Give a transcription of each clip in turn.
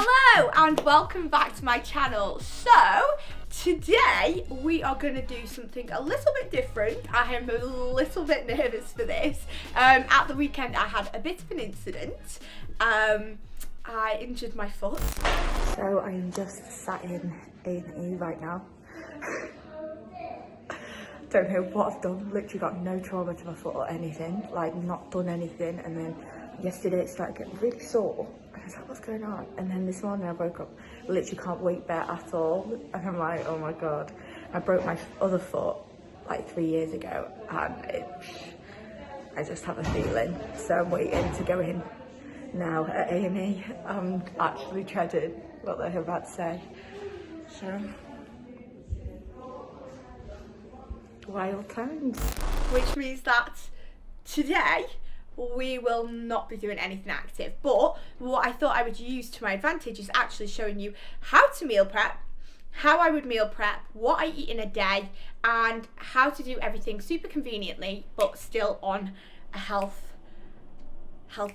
Hello and welcome back to my channel. So today we are going to do something a little bit different. I am a little bit nervous for this. At the weekend I had a bit of an incident. I injured my foot. So I am just sat in A&E right now. Don't know what I've done, literally got no trauma to my foot or anything, like not done anything, and then yesterday it started getting really sore. I was like, what's going on? And then this morning I woke up, literally can't weight bear at all, and I'm like, oh my god. I broke my other foot like 3 years ago, and I just have a feeling, so I'm waiting to go in now at A&E. I'm actually dreading what they're about to say, so wild times. Which means that today we will not be doing anything active, but what I thought I would use to my advantage is actually showing you how to meal prep, how I would meal prep, what I eat in a day, and how to do everything super conveniently but still on a healthy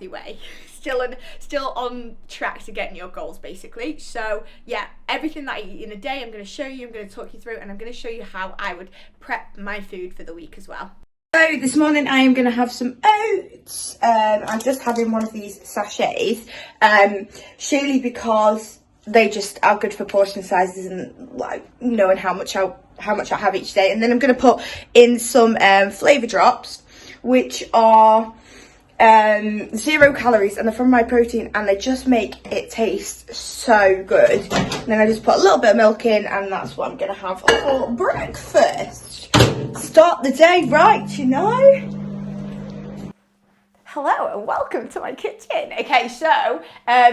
way, still on track to getting your goals basically. So yeah, everything that I eat in a day I'm going to show you, I'm going to talk you through, and I'm going to show you how I would prep my food for the week as well. So this morning I am going to have some oats. I'm just having one of these sachets, surely because they just are good for portion sizes and like knowing how much I have each day. And then I'm going to put in some flavour drops, which are 0 calories, and they're from My Protein, and they just make it taste so good. And then I just put a little bit of milk in, and that's what I'm going to have for breakfast. Start the day right, you know. Hello and welcome to my kitchen. Okay, so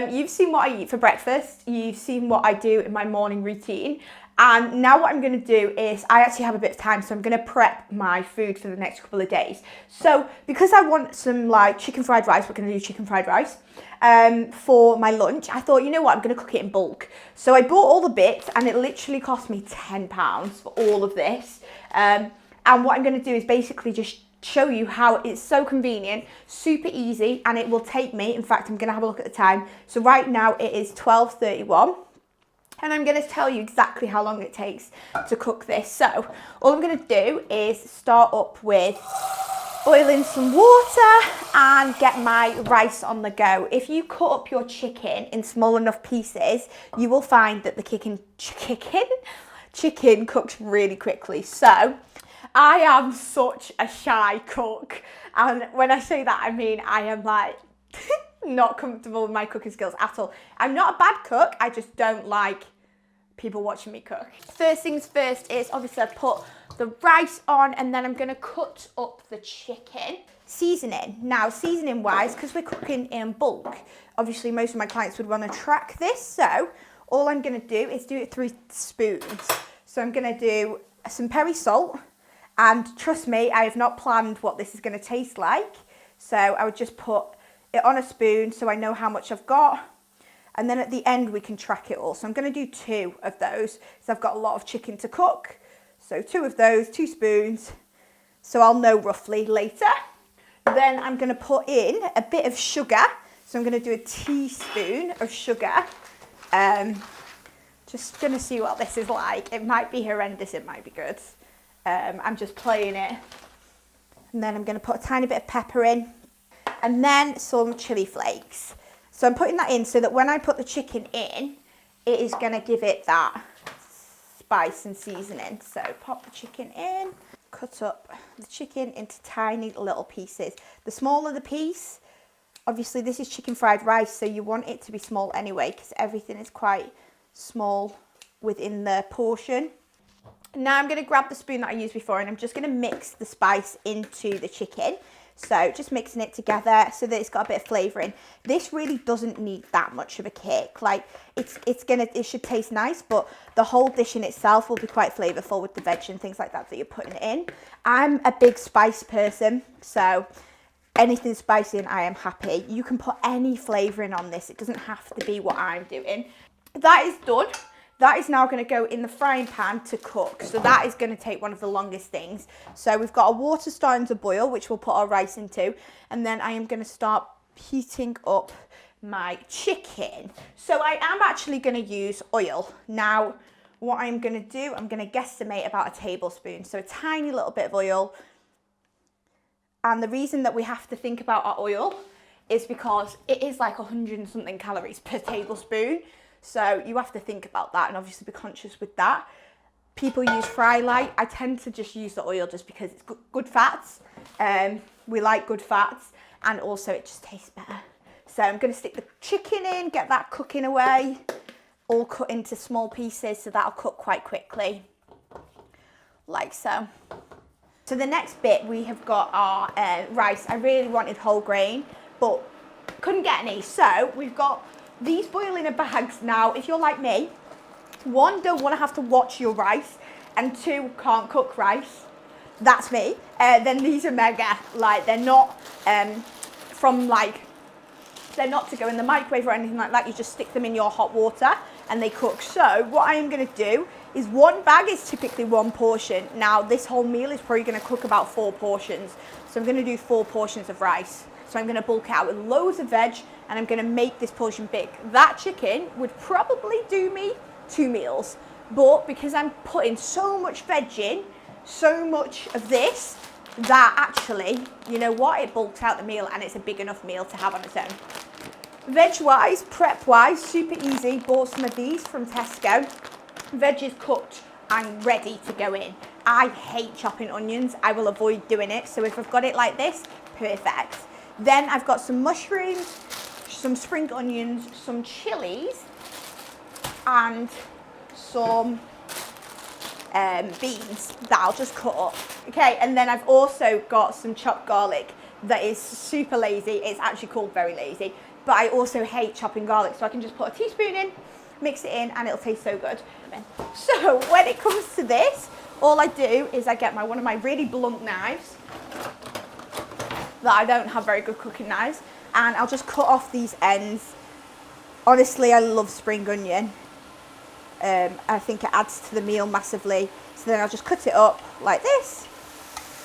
you've seen what I eat for breakfast, you've seen what I do in my morning routine, and now what I'm going to do is I actually have a bit of time, so I'm going to prep my food for the next couple of days. So because I want some like chicken fried rice, we're going to do chicken fried rice for my lunch. I thought, you know what, I'm going to cook it in bulk. So I bought all the bits, and it literally cost me £10 for all of this. And what I'm going to do is basically just show you how it's so convenient, super easy, and it will take me, in fact, I'm going to have a look at the time. So right now it is 12:31. And I'm going to tell you exactly how long it takes to cook this. So all I'm going to do is start up with boiling some water and get my rice on the go. If you cut up your chicken in small enough pieces, you will find that the chicken cooks really quickly. So I am such a shy cook. And when I say that, I mean I am like not comfortable with my cooking skills at all. I'm not a bad cook, I just don't like people watching me cook. First things first is obviously I put the rice on, and then I'm going to cut up the chicken. Seasoning. Now seasoning wise, because we're cooking in bulk, obviously most of my clients would want to track this, so all I'm going to do is do it through spoons. So I'm going to do some peri salt, and trust me, I have not planned what this is going to taste like, so I would just put it on a spoon so I know how much I've got, and then at the end we can track it all. So I'm going to do 2 of those because I've got a lot of chicken to cook. So 2 of those, 2 spoons, so I'll know roughly later. Then I'm going to put in a bit of sugar, so I'm going to do a teaspoon of sugar. Just going to see what this is like. It might be horrendous, it might be good. I'm just playing it. And then I'm going to put a tiny bit of pepper in, and then some chili flakes. So I'm putting that in so that when I put the chicken in, it is going to give it that spice and seasoning. So pop the chicken in, cut up the chicken into tiny little pieces. The smaller the piece, obviously this is chicken fried rice, so you want it to be small anyway because everything is quite small within the portion. Now I'm going to grab the spoon that I used before, and I'm just going to mix the spice into the chicken. So just mixing it together so that it's got a bit of flavour in. This really doesn't need that much of a kick. Like it should taste nice, but the whole dish in itself will be quite flavourful with the veg and things like that you're putting in. I'm a big spice person, so anything spicy and I am happy. You can put any flavouring on this. It doesn't have to be what I'm doing. That is done. That is now going to go in the frying pan to cook. So that is going to take one of the longest things. So we've got our water starting to boil, which we'll put our rice into. And then I am going to start heating up my chicken. So I am actually going to use oil. Now, what I'm going to do, I'm going to guesstimate about a tablespoon. So a tiny little bit of oil. And the reason that we have to think about our oil is because it is like 100 and something calories per tablespoon. So you have to think about that and obviously be conscious with that. People use fry light. I tend to just use the oil just because it's good fats. We like good fats, and also it just tastes better. So I'm going to stick the chicken in, get that cooking away, all cut into small pieces, so that'll cook quite quickly, like so. So the next bit, we have got our rice. I really wanted whole grain, but couldn't get any. So we've got these boiling in bags. Now, if you're like me, one, don't want to have to watch your rice, and two, can't cook rice. That's me. Then these are mega. Like, they're not they're not to go in the microwave or anything like that. You just stick them in your hot water and they cook. So what I am going to do is, one bag is typically one portion. Now, this whole meal is probably going to cook about 4 portions. So I'm going to do 4 portions of rice. So I'm going to bulk it out with loads of veg, and I'm going to make this portion big. That chicken would probably do me 2 meals, but because I'm putting so much veg in, so much of this, that actually, you know what, it bulks out the meal and it's a big enough meal to have on its own. Veg wise, prep wise, super easy. Bought some of these from Tesco. Veg is cooked and ready to go in. I hate chopping onions. I will avoid doing it. So if I've got it like this, perfect. Then I've got some mushrooms, some spring onions, some chilies, and some beans that I'll just cut up. Okay, and then I've also got some chopped garlic that is super lazy. It's actually called very lazy, but I also hate chopping garlic, so I can just put a teaspoon in, mix it in, and it'll taste so good. So when it comes to this, all I do is I get one of my really blunt knives that I don't have very good cooking knives, and I'll just cut off these ends. Honestly, I love spring onion. I think it adds to the meal massively. So then I'll just cut it up like this,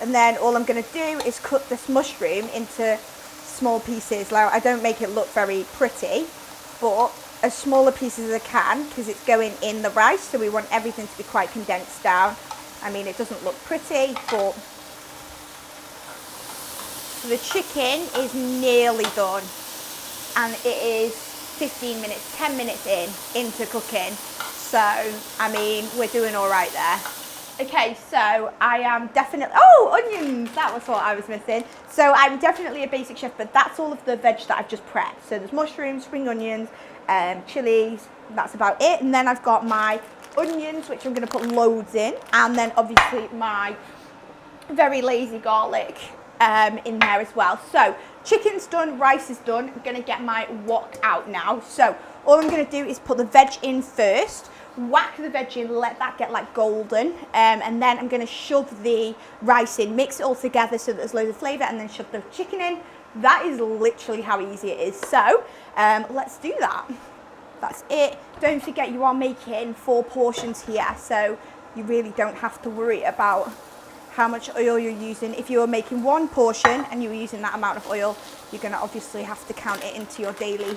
and then all I'm going to do is cut this mushroom into small pieces. Now, I don't make it look very pretty, but as smaller pieces as I can, because it's going in the rice, so we want everything to be quite condensed down. I mean, it doesn't look pretty, but the chicken is nearly done, and it is 15 minutes, 10 minutes into cooking. So, I mean, we're doing all right there. Okay, so I am definitely, onions, that was what I was missing. So I'm definitely a basic chef, but that's all of the veg that I've just prepped. So there's mushrooms, spring onions, chilies, that's about it. And then I've got my onions, which I'm gonna put loads in. And then obviously my very lazy garlic in there as well. So chicken's done, rice is done. I'm gonna get my wok out now. So all I'm gonna do is put the veg in first, whack the veg in, let that get like golden, and then I'm gonna shove the rice in, mix it all together so that there's loads of flavour, and then shove the chicken in. That is literally how easy it is. So let's do that. That's it. Don't forget, you are making 4 portions here, so you really don't have to worry about how much oil you're using. If you are making 1 portion and you're using that amount of oil, you're gonna obviously have to count it into your daily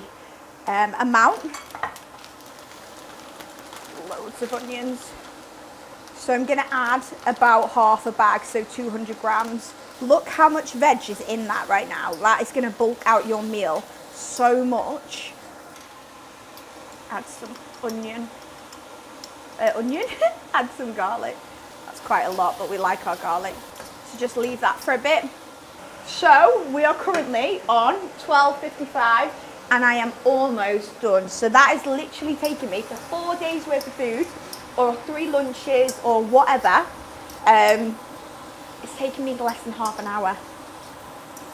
amount. Loads of onions. So I'm going to add about half a bag, so 200 grams. Look how much veg is in that right now. That is going to bulk out your meal so much. Add some onion. Add some garlic. That's quite a lot, but we like our garlic. So just leave that for a bit. So we are currently on 12:55. And I am almost done. So that is literally taking me to 4 days worth of food, or 3 lunches, or whatever. It's taking me less than half an hour.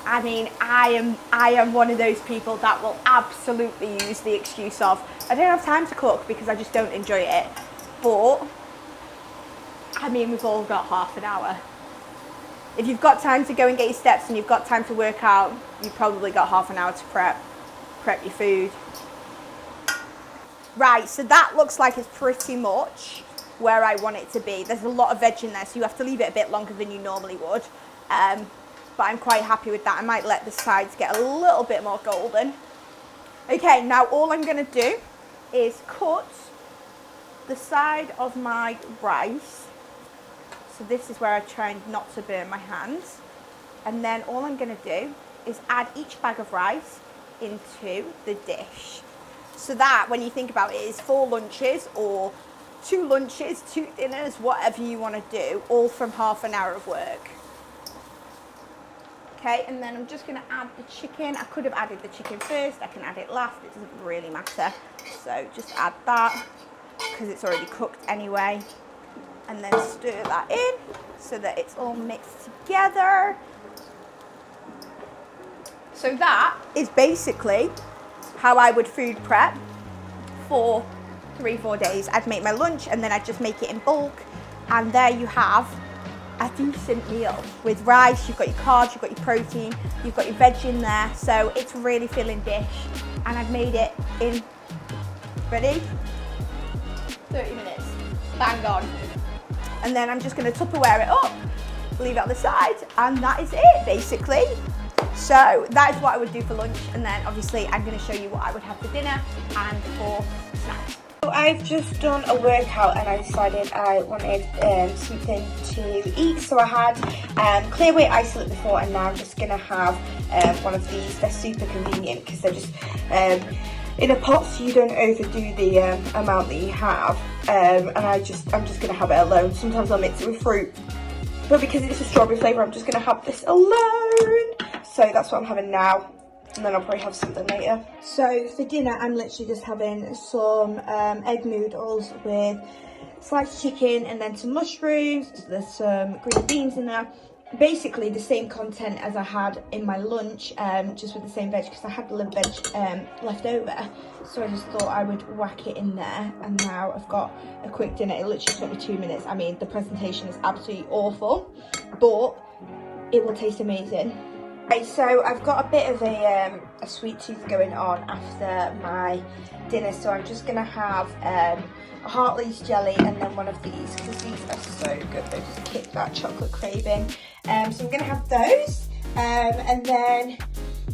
I mean, I am one of those people that will absolutely use the excuse of, I don't have time to cook because I just don't enjoy it. But, I mean, we've all got half an hour. If you've got time to go and get your steps and you've got time to work out, you've probably got half an hour to prep your food. Right, so that looks like it's pretty much where I want it to be. There's a lot of veg in there, so you have to leave it a bit longer than you normally would. But I'm quite happy with that. I might let the sides get a little bit more golden. Okay, now all I'm going to do is cut the side of my rice. So this is where I try not to burn my hands. And then all I'm going to do is add each bag of rice into the dish. So that, when you think about it, is 4 lunches or 2 lunches, 2 dinners, whatever you want to do, all from half an hour of work. Okay, and then I'm just going to add the chicken. I could have added the chicken first, I can add it last, it doesn't really matter. So just add that, because it's already cooked anyway. And then stir that in, so that it's all mixed together. So that is basically how I would food prep for 3-4 days. I'd make my lunch and then I'd just make it in bulk. And there you have a decent meal with rice. You've got your carbs, you've got your protein, you've got your veg in there. So it's a really filling dish. And I've made it in, ready? 30 minutes, bang on. And then I'm just going to Tupperware it up, leave it on the side, and that is it basically. So that is what I would do for lunch, and then obviously I'm going to show you what I would have for dinner and for snacks. So I've just done a workout and I decided I wanted something to eat. So I had clear weight isolate before, and now I'm just going to have one of these. They're super convenient because they're just in a pot, so you don't overdo the amount that you have. And I'm just going to have it alone. Sometimes I'll mix it with fruit, but because it's a strawberry flavour, I'm just going to have this alone. So that's what I'm having now, and then I'll probably have something later. So for dinner, I'm literally just having some egg noodles with sliced chicken and then some mushrooms. There's some green beans in there. Basically the same content as I had in my lunch, just with the same veg, because I had a little veg left over. So I just thought I would whack it in there, and now I've got a quick dinner. It literally took me 2 minutes. I mean, the presentation is absolutely awful, but it will taste amazing. Right, so I've got a bit of a sweet tooth going on after my dinner, so I'm just going to have a Heartleys jelly and then one of these, because these are so good. They just kick that chocolate craving. So I'm going to have those, and then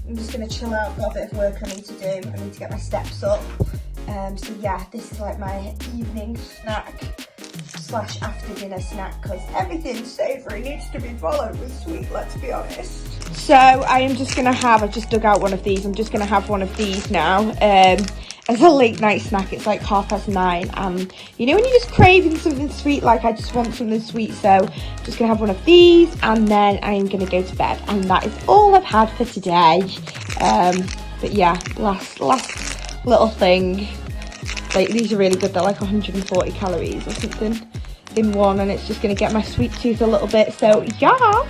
I'm just going to chill out. I've got a bit of work I need to do. I need to get my steps up. So yeah, this is like my evening snack / after dinner snack, because everything savoury needs to be followed with sweet, let's be honest. So I am just going to have, I just dug out one of these, I'm just going to have one of these now as a late night snack. It's like 9:30, and you know when you're just craving something sweet, like I just want something sweet, so I'm just going to have one of these, and then I am going to go to bed, and that is all I've had for today. But yeah, last little thing. Like, these are really good, they're like 140 calories or something in one, and it's just going to get my sweet tooth a little bit, so yeah.